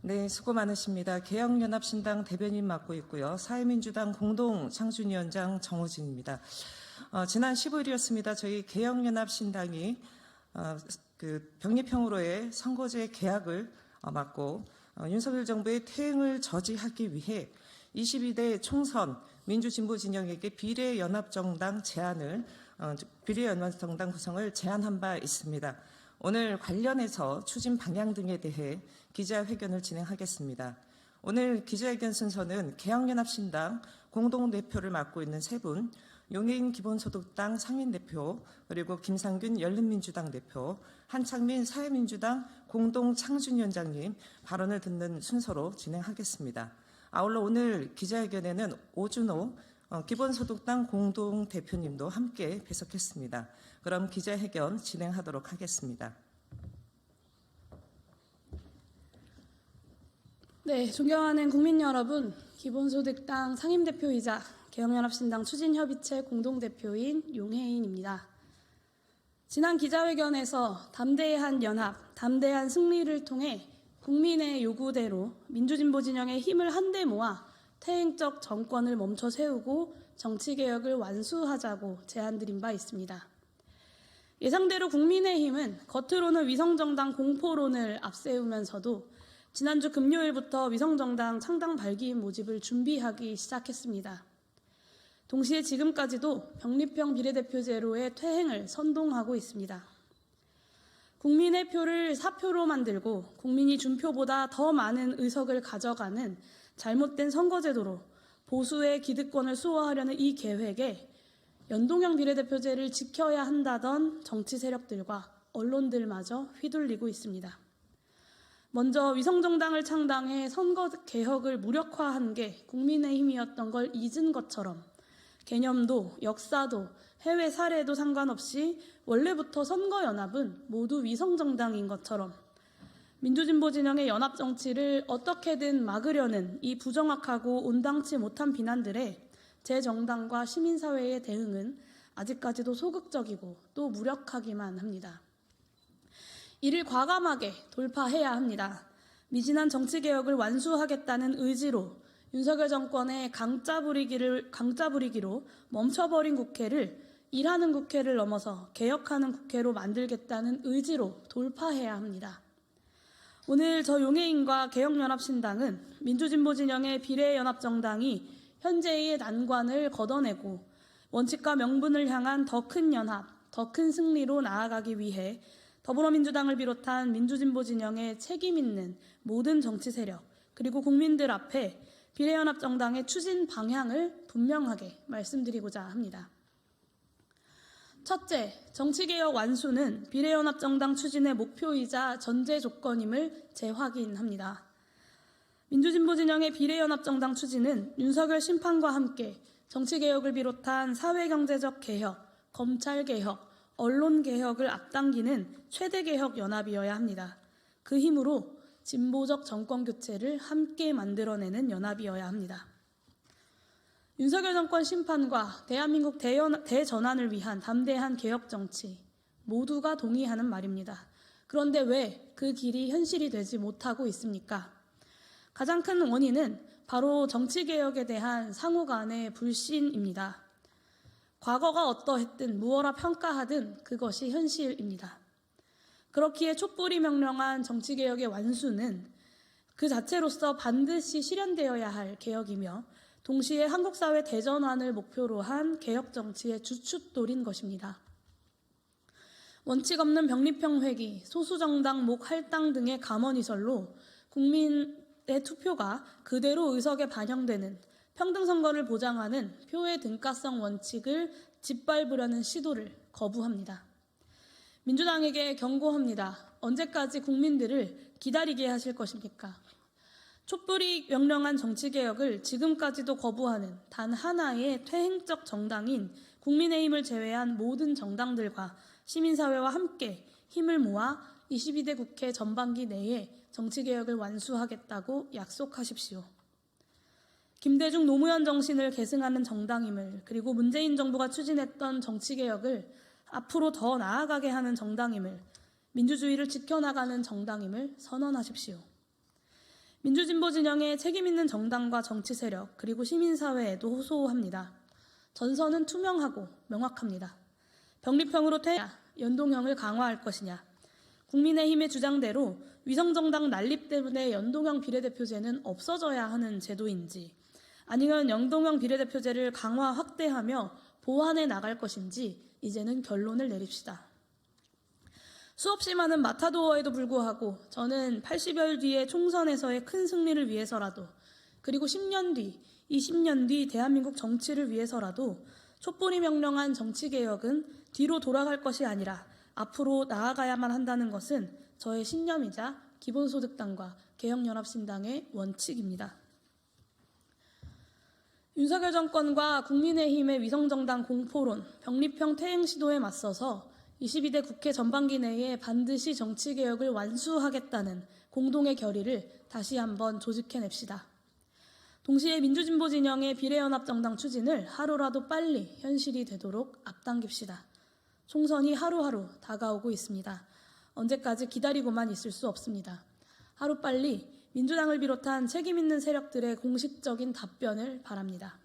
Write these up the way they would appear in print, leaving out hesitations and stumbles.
네, 수고 많으십니다. 개혁연합신당 대변인 맡고 있고요. 사회민주당 공동창준위원장 정우진입니다. 지난 15일이었습니다. 저희 개혁연합신당이 병립형으로의 선거제 계약을 맡고 윤석열 정부의 퇴행을 저지하기 위해 22대 총선 민주진보 진영에게 비례연합정당 구성을 제안한 바 있습니다. 오늘 관련해서 추진 방향 등에 대해 기자회견을 진행하겠습니다. 오늘 기자회견 순서는 개혁연합신당 공동대표를 맡고 있는 세 분, 용해인 기본소득당 상임대표, 그리고 김상균 열린민주당 대표, 한창민 사회민주당 공동창준위원장님 발언을 듣는 순서로 진행하겠습니다. 아울러 오늘 기자회견에는 오준호 기본소득당 공동대표님도 함께 배석했습니다. 그럼 기자회견 진행하도록 하겠습니다. 네, 존경하는 국민 여러분, 기본소득당 상임대표이자 개혁연합신당 추진협의체 공동대표인 용해인입니다. 지난 기자회견에서 담대한 연합, 담대한 승리를 통해 국민의 요구대로 민주진보 진영의 힘을 한데 모아 퇴행적 정권을 멈춰 세우고 정치개혁을 완수하자고 제안드린 바 있습니다. 예상대로 국민의힘은 겉으로는 위성정당 공포론을 앞세우면서도 지난주 금요일부터 위성정당 창당 발기인 모집을 준비하기 시작했습니다. 동시에 지금까지도 병립형 비례대표제로의 퇴행을 선동하고 있습니다. 국민의 표를 사표로 만들고 국민이 준 표보다 더 많은 의석을 가져가는 잘못된 선거제도로 보수의 기득권을 수호하려는 이 계획에 연동형 비례대표제를 지켜야 한다던 정치 세력들과 언론들마저 휘둘리고 있습니다. 먼저 위성정당을 창당해 선거 개혁을 무력화한 게 국민의힘이었던 걸 잊은 것처럼 개념도 역사도 해외 사례도 상관없이 원래부터 선거연합은 모두 위성정당인 것처럼 민주진보 진영의 연합정치를 어떻게든 막으려는 이 부정확하고 온당치 못한 비난들에 제 정당과 시민사회의 대응은 아직까지도 소극적이고 또 무력하기만 합니다. 이를 과감하게 돌파해야 합니다. 미진한 정치개혁을 완수하겠다는 의지로 윤석열 정권의 강짜 부리기로 멈춰버린 국회를 일하는 국회를 넘어서 개혁하는 국회로 만들겠다는 의지로 돌파해야 합니다. 오늘 저 용해인과 개혁연합신당은 민주진보 진영의 비례연합정당이 현재의 난관을 걷어내고 원칙과 명분을 향한 더 큰 연합, 더 큰 승리로 나아가기 위해 더불어민주당을 비롯한 민주진보 진영의 책임 있는 모든 정치 세력 그리고 국민들 앞에 비례연합정당의 추진 방향을 분명하게 말씀드리고자 합니다. 첫째, 정치개혁 완수는 비례연합정당 추진의 목표이자 전제 조건임을 재확인합니다. 민주진보 진영의 비례연합정당 추진은 윤석열 심판과 함께 정치개혁을 비롯한 사회경제적 개혁, 검찰개혁, 언론개혁을 앞당기는 최대개혁 연합이어야 합니다. 그 힘으로 진보적 정권교체를 함께 만들어내는 연합이어야 합니다. 윤석열 정권 심판과 대한민국 대전환을 위한 담대한 개혁정치 모두가 동의하는 말입니다. 그런데 왜 그 길이 현실이 되지 못하고 있습니까? 가장 큰 원인은 바로 정치개혁에 대한 상호 간의 불신입니다. 과거가 어떠했든 무엇라 평가하든 그것이 현실입니다. 그렇기에 촛불이 명령한 정치개혁의 완수는 그 자체로서 반드시 실현되어야 할 개혁이며 동시에 한국사회 대전환을 목표로 한 개혁정치의 주춧돌인 것입니다. 원칙 없는 병립형 회기, 소수정당 목 할당 등의 감언이설로 국민의 투표가 그대로 의석에 반영되는 평등선거를 보장하는 표의 등가성 원칙을 짓밟으려는 시도를 거부합니다. 민주당에게 경고합니다. 언제까지 국민들을 기다리게 하실 것입니까? 촛불이 명령한 정치개혁을 지금까지도 거부하는 단 하나의 퇴행적 정당인 국민의힘을 제외한 모든 정당들과 시민사회와 함께 힘을 모아 22대 국회 전반기 내에 정치개혁을 완수하겠다고 약속하십시오. 김대중 노무현 정신을 계승하는 정당임을, 그리고 문재인 정부가 추진했던 정치개혁을 앞으로 더 나아가게 하는 정당임을, 민주주의를 지켜나가는 정당임을 선언하십시오. 민주진보 진영의 책임있는 정당과 정치 세력 그리고 시민사회에도 호소합니다. 전선은 투명하고 명확합니다. 병립형으로 연동형을 강화할 것이냐, 국민의힘의 주장대로 위성정당 난립 때문에 연동형 비례대표제는 없어져야 하는 제도인지, 아니면 연동형 비례대표제를 강화 확대하며 보완해 나갈 것인지 이제는 결론을 내립시다. 수없이 많은 마타도어에도 불구하고 저는 80여일 뒤의 총선에서의 큰 승리를 위해서라도, 그리고 10년 뒤, 20년 뒤 대한민국 정치를 위해서라도 촛불이 명령한 정치개혁은 뒤로 돌아갈 것이 아니라 앞으로 나아가야만 한다는 것은 저의 신념이자 기본소득당과 개혁연합신당의 원칙입니다. 윤석열 정권과 국민의힘의 위성정당 공포론, 병립형 퇴행 시도에 맞서서 22대 국회 전반기 내에 반드시 정치개혁을 완수하겠다는 공동의 결의를 다시 한번 조직해냅시다. 동시에 민주진보 진영의 비례연합정당 추진을 하루라도 빨리 현실이 되도록 앞당깁시다. 총선이 하루하루 다가오고 있습니다. 언제까지 기다리고만 있을 수 없습니다. 하루빨리 민주당을 비롯한 책임있는 세력들의 공식적인 답변을 바랍니다.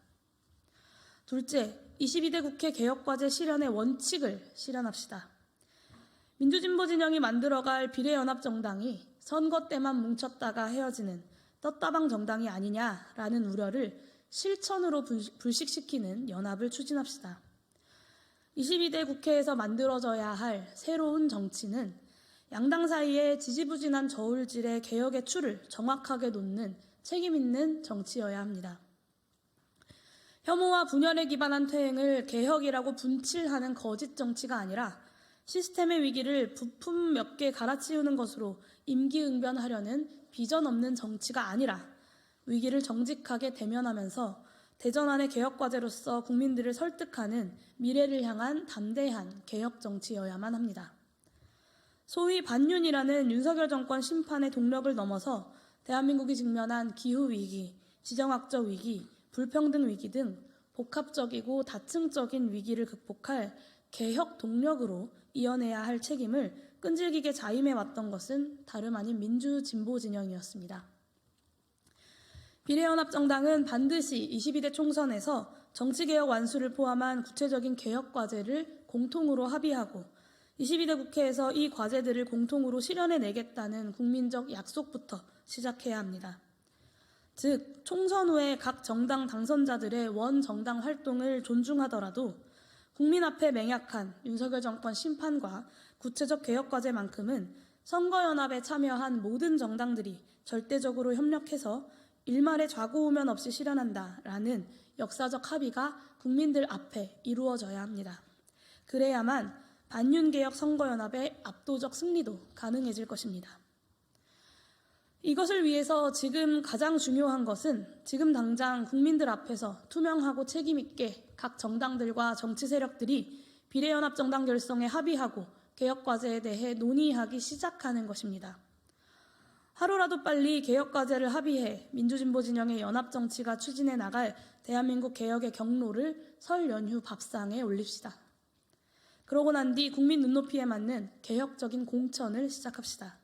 둘째, 22대 국회 개혁과제 실현의 원칙을 실현합시다. 민주진보 진영이 만들어갈 비례연합정당이 선거 때만 뭉쳤다가 헤어지는 떴다방 정당이 아니냐라는 우려를 실천으로 불식시키는 연합을 추진합시다. 22대 국회에서 만들어져야 할 새로운 정치는 양당 사이의 지지부진한 저울질의 개혁의 추를 정확하게 놓는 책임있는 정치여야 합니다. 혐오와 분열에 기반한 퇴행을 개혁이라고 분칠하는 거짓 정치가 아니라 시스템의 위기를 부품 몇 개 갈아치우는 것으로 임기응변하려는 비전 없는 정치가 아니라 위기를 정직하게 대면하면서 대전환의 개혁과제로서 국민들을 설득하는 미래를 향한 담대한 개혁 정치여야만 합니다. 소위 반윤이라는 윤석열 정권 심판의 동력을 넘어서 대한민국이 직면한 기후위기, 지정학적 위기, 불평등 위기 등 복합적이고 다층적인 위기를 극복할 개혁 동력으로 이어내야 할 책임을 끈질기게 자임해왔던 것은 다름 아닌 민주진보 진영이었습니다. 비례연합정당은 반드시 22대 총선에서 정치개혁 완수를 포함한 구체적인 개혁과제를 공통으로 합의하고 22대 국회에서 이 과제들을 공통으로 실현해내겠다는 국민적 약속부터 시작해야 합니다. 즉, 총선 후에 각 정당 당선자들의 원정당 활동을 존중하더라도 국민 앞에 맹약한 윤석열 정권 심판과 구체적 개혁과제만큼은 선거연합에 참여한 모든 정당들이 절대적으로 협력해서 일말의 좌고우면 없이 실현한다라는 역사적 합의가 국민들 앞에 이루어져야 합니다. 그래야만 반윤개혁 선거연합의 압도적 승리도 가능해질 것입니다. 이것을 위해서 지금 가장 중요한 것은 지금 당장 국민들 앞에서 투명하고 책임있게 각 정당들과 정치 세력들이 비례연합정당 결성에 합의하고 개혁과제에 대해 논의하기 시작하는 것입니다. 하루라도 빨리 개혁과제를 합의해 민주진보 진영의 연합정치가 추진해 나갈 대한민국 개혁의 경로를 설 연휴 밥상에 올립시다. 그러고 난 뒤 국민 눈높이에 맞는 개혁적인 공천을 시작합시다.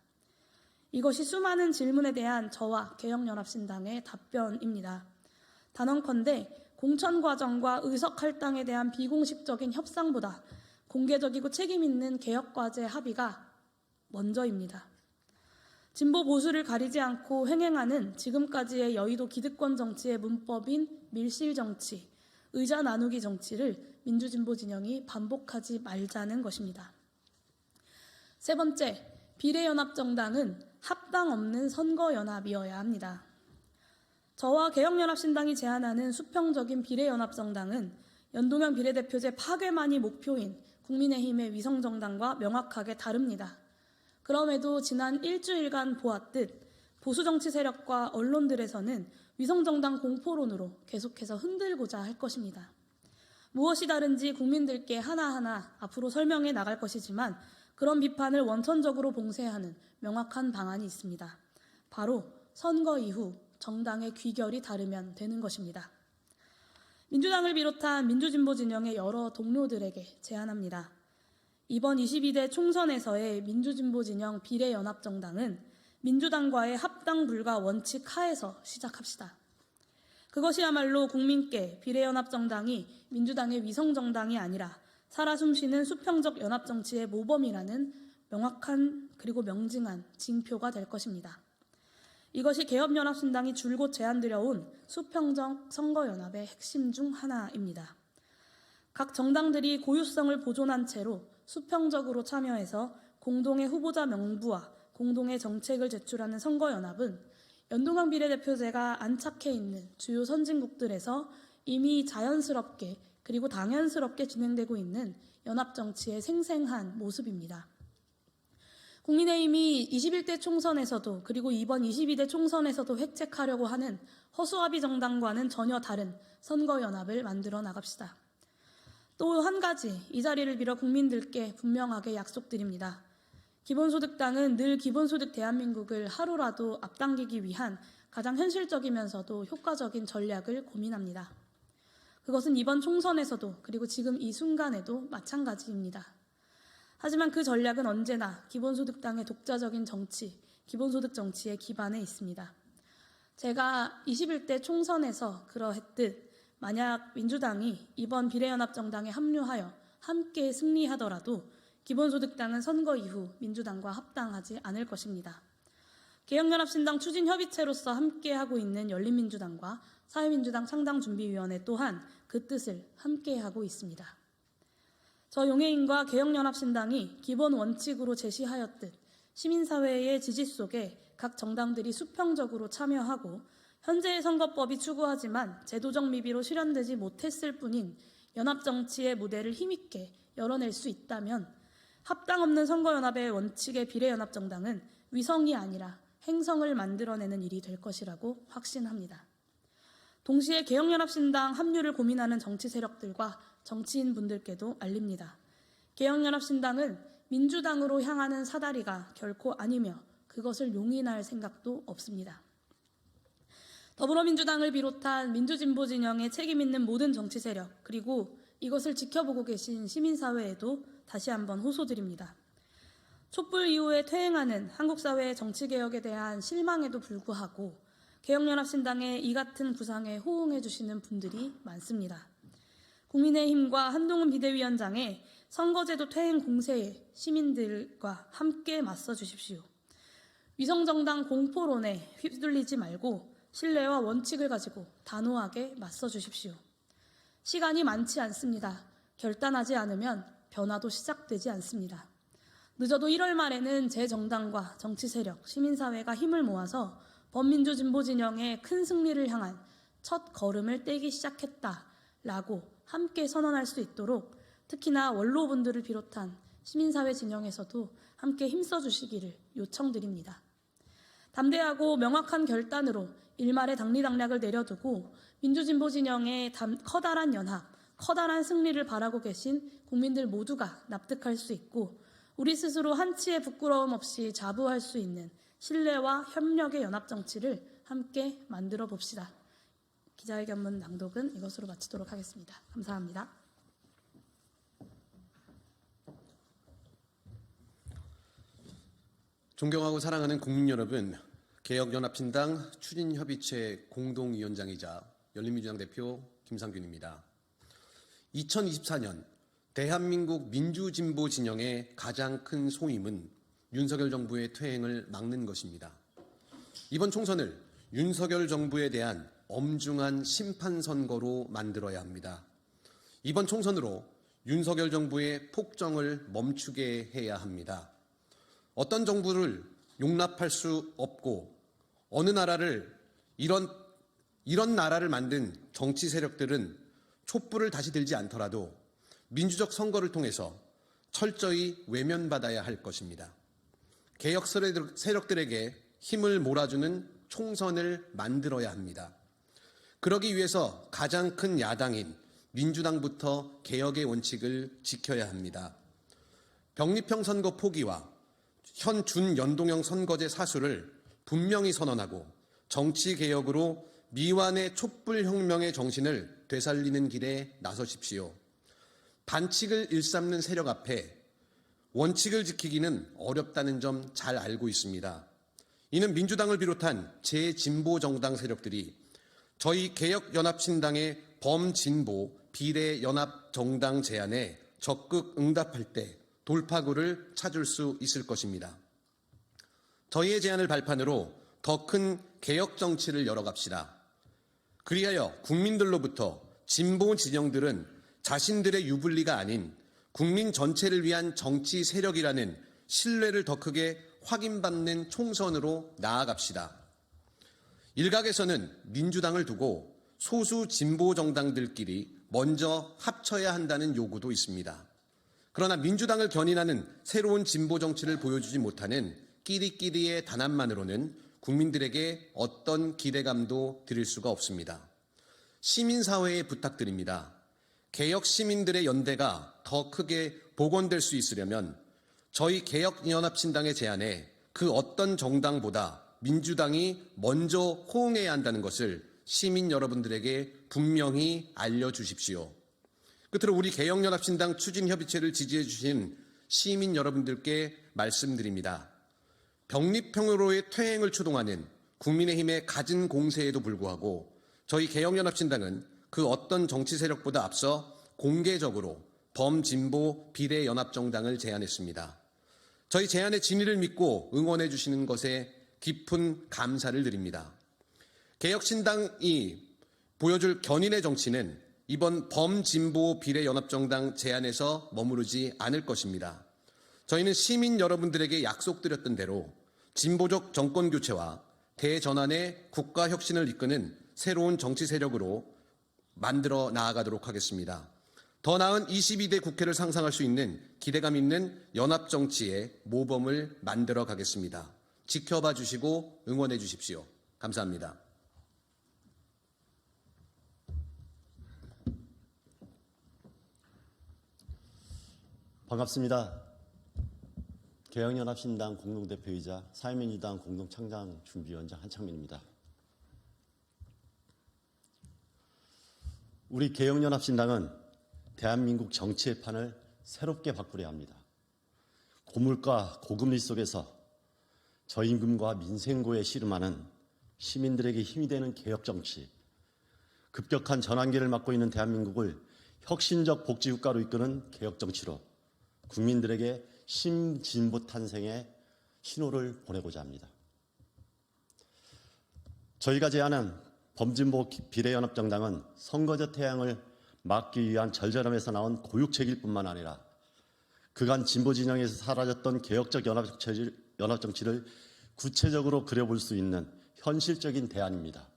이것이 수많은 질문에 대한 저와 개혁연합신당의 답변입니다. 단언컨대 공천 과정과 의석 할당에 대한 비공식적인 협상보다 공개적이고 책임있는 개혁과제 합의가 먼저입니다. 진보 보수를 가리지 않고 횡행하는 지금까지의 여의도 기득권 정치의 문법인 밀실 정치, 의자 나누기 정치를 민주진보 진영이 반복하지 말자는 것입니다. 세 번째, 비례연합정당은 합당 없는 선거연합이어야 합니다. 저와 개혁연합신당이 제안하는 수평적인 비례연합정당은 연동형 비례대표제 파괴만이 목표인 국민의힘의 위성정당과 명확하게 다릅니다. 그럼에도 지난 일주일간 보았듯 보수정치 세력과 언론들에서는 위성정당 공포론으로 계속해서 흔들고자 할 것입니다. 무엇이 다른지 국민들께 하나하나 앞으로 설명해 나갈 것이지만 그런 비판을 원천적으로 봉쇄하는 명확한 방안이 있습니다. 바로 선거 이후 정당의 귀결이 다르면 되는 것입니다. 민주당을 비롯한 민주진보 진영의 여러 동료들에게 제안합니다. 이번 22대 총선에서의 민주진보 진영 비례연합정당은 민주당과의 합당 불가 원칙 하에서 시작합시다. 그것이야말로 국민께 비례연합정당이 민주당의 위성정당이 아니라 살아 숨쉬는 수평적 연합정치의 모범이라는 명확한 그리고 명징한 징표가 될 것입니다. 이것이 개혁연합신당이 줄곧 제안드려온 수평적 선거연합의 핵심 중 하나입니다. 각 정당들이 고유성을 보존한 채로 수평적으로 참여해서 공동의 후보자 명부와 공동의 정책을 제출하는 선거연합은 연동형 비례대표제가 안착해 있는 주요 선진국들에서 이미 자연스럽게 그리고 당연스럽게 진행되고 있는 연합정치의 생생한 모습입니다. 국민의힘이 21대 총선에서도 그리고 이번 22대 총선에서도 획책하려고 하는 허수아비 정당과는 전혀 다른 선거연합을 만들어 나갑시다. 또 한 가지 이 자리를 빌어 국민들께 분명하게 약속드립니다. 기본소득당은 늘 기본소득 대한민국을 하루라도 앞당기기 위한 가장 현실적이면서도 효과적인 전략을 고민합니다. 그것은 이번 총선에서도 그리고 지금 이 순간에도 마찬가지입니다. 하지만 그 전략은 언제나 기본소득당의 독자적인 정치, 기본소득 정치에 기반해 있습니다. 제가 21대 총선에서 그러했듯 만약 민주당이 이번 비례연합정당에 합류하여 함께 승리하더라도 기본소득당은 선거 이후 민주당과 합당하지 않을 것입니다. 개혁연합신당 추진협의체로서 함께하고 있는 열린민주당과 사회민주당 창당준비위원회 또한 그 뜻을 함께하고 있습니다. 저 용해인과 개혁연합신당이 기본 원칙으로 제시하였듯 시민사회의 지지 속에 각 정당들이 수평적으로 참여하고 현재의 선거법이 추구하지만 제도적 미비로 실현되지 못했을 뿐인 연합정치의 무대를 힘있게 열어낼 수 있다면 합당 없는 선거연합의 원칙의 비례연합정당은 위성이 아니라 행성을 만들어내는 일이 될 것이라고 확신합니다. 동시에 개혁연합신당 합류를 고민하는 정치 세력들과 정치인분들께도 알립니다. 개혁연합신당은 민주당으로 향하는 사다리가 결코 아니며 그것을 용인할 생각도 없습니다. 더불어민주당을 비롯한 민주진보 진영의 책임 있는 모든 정치 세력 그리고 이것을 지켜보고 계신 시민사회에도 다시 한번 호소드립니다. 촛불 이후에 퇴행하는 한국 사회의 정치개혁에 대한 실망에도 불구하고 개혁연합신당의 이 같은 구상에 호응해 주시는 분들이 많습니다. 국민의힘과 한동훈 비대위원장의 선거제도 퇴행 공세에 시민들과 함께 맞서 주십시오. 위성정당 공포론에 휩둘리지 말고 신뢰와 원칙을 가지고 단호하게 맞서 주십시오. 시간이 많지 않습니다. 결단하지 않으면 변화도 시작되지 않습니다. 늦어도 1월 말에는 제 정당과 정치 세력, 시민사회가 힘을 모아서 범민주 진보 진영의 큰 승리를 향한 첫 걸음을 떼기 시작했다라고 함께 선언할 수 있도록 특히나 원로분들을 비롯한 시민사회 진영에서도 함께 힘써 주시기를 요청드립니다. 담대하고 명확한 결단으로 일말의 당리당략을 내려두고 민주진보 진영의 커다란 연합, 커다란 승리를 바라고 계신 국민들 모두가 납득할 수 있고 우리 스스로 한치의 부끄러움 없이 자부할 수 있는 신뢰와 협력의 연합정치를 함께 만들어 봅시다. 기자회견문 낭독은 이것으로 마치도록 하겠습니다. 감사합니다. 존경하고 사랑하는 국민 여러분, 개혁연합신당 추진협의체 공동위원장이자 열린민주당 대표 김상균입니다. 2024년 대한민국 민주진보 진영의 가장 큰 소임은 윤석열 정부의 퇴행을 막는 것입니다. 이번 총선을 윤석열 정부에 대한 엄중한 심판 선거로 만들어야 합니다. 이번 총선으로 윤석열 정부의 폭정을 멈추게 해야 합니다. 어떤 정부를 용납할 수 없고 어느 나라를 이런 나라를 만든 정치 세력들은 촛불을 다시 들지 않더라도 민주적 선거를 통해서 철저히 외면받아야 할 것입니다. 개혁 세력들에게 힘을 몰아주는 총선을 만들어야 합니다. 그러기 위해서 가장 큰 야당인 민주당부터 개혁의 원칙을 지켜야 합니다. 병립형 선거 포기와 현 준연동형 선거제 사수를 분명히 선언하고 정치개혁으로 미완의 촛불혁명의 정신을 되살리는 길에 나서십시오. 반칙을 일삼는 세력 앞에 원칙을 지키기는 어렵다는 점 잘 알고 있습니다. 이는 민주당을 비롯한 제진보 정당 세력들이 저희 개혁연합신당의 범진보 비례연합정당 제안에 적극 응답할 때 돌파구를 찾을 수 있을 것입니다. 저희의 제안을 발판으로 더 큰 개혁 정치를 열어갑시다. 그리하여 국민들로부터 진보 진영들은 자신들의 유불리가 아닌 국민 전체를 위한 정치 세력이라는 신뢰를 더 크게 확인받는 총선으로 나아갑시다. 일각에서는 민주당을 두고 소수 진보 정당들끼리 먼저 합쳐야 한다는 요구도 있습니다. 그러나 민주당을 견인하는 새로운 진보 정치를 보여주지 못하는 끼리끼리의 단합만으로는 국민들에게 어떤 기대감도 드릴 수가 없습니다. 시민사회에 부탁드립니다. 개혁 시민들의 연대가 더 크게 복원될 수 있으려면 저희 개혁연합신당의 제안에 그 어떤 정당보다 민주당이 먼저 호응해야 한다는 것을 시민 여러분들에게 분명히 알려주십시오. 끝으로 우리 개혁연합신당 추진협의체를 지지해 주신 시민 여러분들께 말씀드립니다. 병립형으로의 퇴행을 추동하는 국민의힘의 갖은 공세에도 불구하고 저희 개혁연합신당은 그 어떤 정치 세력보다 앞서 공개적으로 범진보 비례연합정당을 제안했습니다. 저희 제안의 진위를 믿고 응원해 주시는 것에 깊은 감사를 드립니다. 개혁신당이 보여줄 견인의 정치는 이번 범진보 비례연합정당 제안에서 머무르지 않을 것입니다. 저희는 시민 여러분들에게 약속드렸던 대로 진보적 정권교체와 대전환의 국가혁신을 이끄는 새로운 정치 세력으로 만들어 나아가도록 하겠습니다. 더 나은 22대 국회를 상상할 수 있는 기대감 있는 연합정치의 모범을 만들어 가겠습니다. 지켜봐 주시고 응원해 주십시오. 감사합니다. 반갑습니다. 개혁연합신당 공동대표이자 사회민주당 공동창당준비위원장 한창민입니다. 우리 개혁연합신당은 대한민국 정치의 판을 새롭게 바꾸려 합니다. 고물가 고금리 속에서 저임금과 민생고에 씨름하는 시민들에게 힘이 되는 개혁정치, 급격한 전환기를 맞고 있는 대한민국을 혁신적 복지국가로 이끄는 개혁정치로 국민들에게 신진보 탄생의 신호를 보내고자 합니다. 저희가 제안한 범진보 비례연합정당은 선거제 태양을 막기 위한 절절함에서 나온 고육책일 뿐만 아니라 그간 진보 진영에서 사라졌던 개혁적 연합정치를 구체적으로 그려볼 수 있는 현실적인 대안입니다.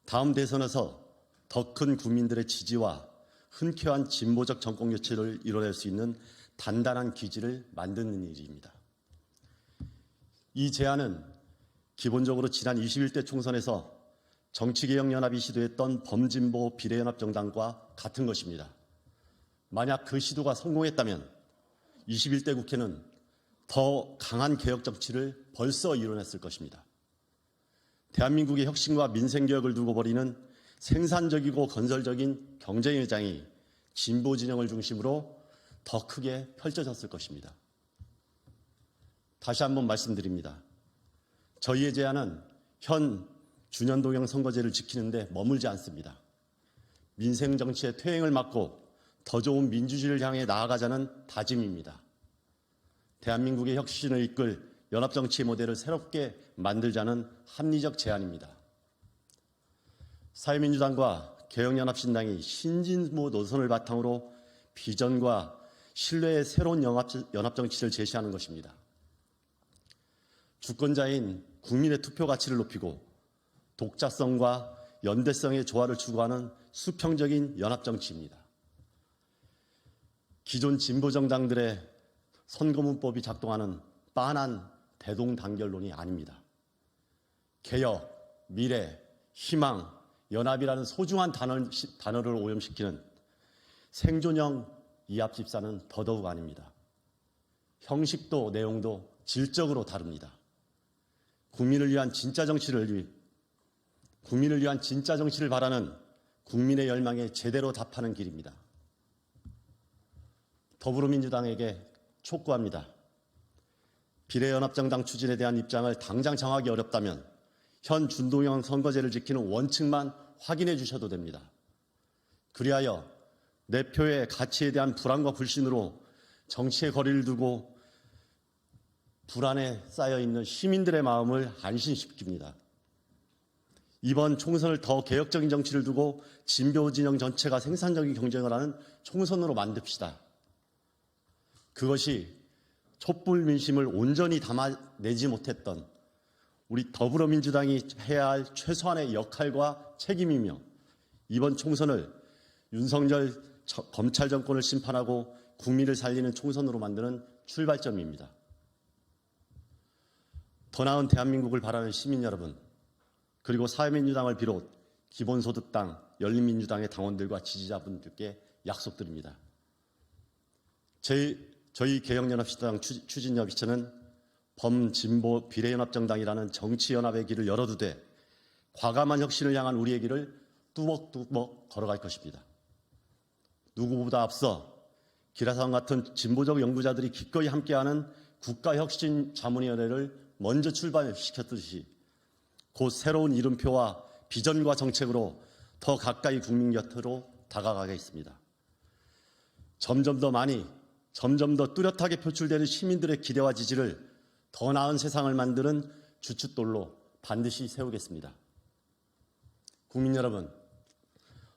다음 대선에서 더 큰 국민들의 지지와 흔쾌한 진보적 정권교체를 이뤄낼 수 있는 단단한 기지를 만드는 일입니다. 이 제안은 기본적으로 지난 21대 총선에서 정치개혁연합이 시도했던 범진보 비례연합정당과 같은 것입니다. 만약 그 시도가 성공했다면 21대 국회는 더 강한 개혁정치를 벌써 이뤄냈을 것입니다. 대한민국의 혁신과 민생개혁을 두고 벌이는 생산적이고 건설적인 경쟁의 장이 진보 진영을 중심으로 더 크게 펼쳐졌을 것입니다. 다시 한번 말씀드립니다. 저희의 제안은 현 준연동형 선거제를 지키는 데 머물지 않습니다. 민생정치의 퇴행을 막고 더 좋은 민주주의를 향해 나아가자는 다짐입니다. 대한민국의 혁신을 이끌 연합정치의 모델을 새롭게 만들자는 합리적 제안입니다. 사회민주당과 개혁연합신당이 신진보 노선을 바탕으로 비전과 신뢰의 새로운 연합정치를 제시하는 것입니다. 주권자인 국민의 투표 가치를 높이고 독자성과 연대성의 조화를 추구하는 수평적인 연합정치입니다. 기존 진보정당들의 선거문법이 작동하는 빤한 대동단결론이 아닙니다. 개혁, 미래, 희망, 연합이라는 소중한 단어를 오염시키는 생존형 이합집사는 더더욱 아닙니다. 형식도 내용도 질적으로 다릅니다. 국민을 위한 진짜 정치를 바라는 국민의 열망에 제대로 답하는 길입니다. 더불어민주당에게 촉구합니다. 비례연합정당 추진에 대한 입장을 당장 정하기 어렵다면 현 준동형 선거제를 지키는 원칙만 확인해 주셔도 됩니다. 그리하여 내 표의 가치에 대한 불안과 불신으로 정치의 거리를 두고 불안에 쌓여있는 시민들의 마음을 안심시킵니다. 이번 총선을 더 개혁적인 정치를 두고 진보 진영 전체가 생산적인 경쟁을 하는 총선으로 만듭시다. 그것이 촛불 민심을 온전히 담아내지 못했던 우리 더불어민주당이 해야 할 최소한의 역할과 책임이며 이번 총선을 윤석열 검찰 정권을 심판하고 국민을 살리는 총선으로 만드는 출발점입니다. 더 나은 대한민국을 바라는 시민 여러분, 그리고 사회민주당을 비롯 기본소득당, 열린민주당의 당원들과 지지자분들께 약속드립니다. 저희 개혁연합시당 추진협의체는 범진보 비례연합정당이라는 정치연합의 길을 열어두되 과감한 혁신을 향한 우리의 길을 뚜벅뚜벅 걸어갈 것입니다. 누구보다 앞서 기라상 같은 진보적 연구자들이 기꺼이 함께하는 국가혁신자문위원회를 먼저 출발시켰듯이 곧 새로운 이름표와 비전과 정책으로 더 가까이 국민 곁으로 다가가겠습니다. 점점 더 많이, 점점 더 뚜렷하게 표출되는 시민들의 기대와 지지를 더 나은 세상을 만드는 주춧돌로 반드시 세우겠습니다. 국민 여러분,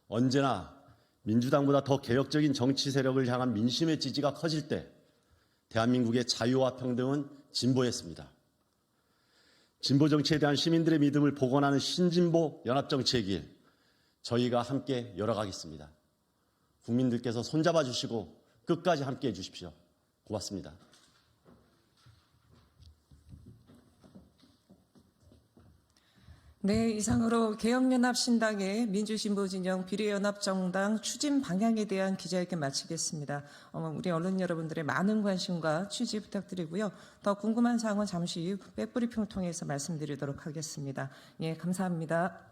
언제나 민주당보다 더 개혁적인 정치 세력을 향한 민심의 지지가 커질 때 대한민국의 자유와 평등은 진보했습니다. 진보 정치에 대한 시민들의 믿음을 복원하는 신진보 연합정치의 길, 저희가 함께 열어가겠습니다. 국민들께서 손잡아 주시고 끝까지 함께해 주십시오. 고맙습니다. 네, 이상으로 개혁연합신당의 민주진보진영 비례연합정당 추진 방향에 대한 기자회견 마치겠습니다. 우리 언론 여러분들의 많은 관심과 취지 부탁드리고요. 더 궁금한 사항은 잠시 후 백브리핑을 통해서 말씀드리도록 하겠습니다. 예, 감사합니다.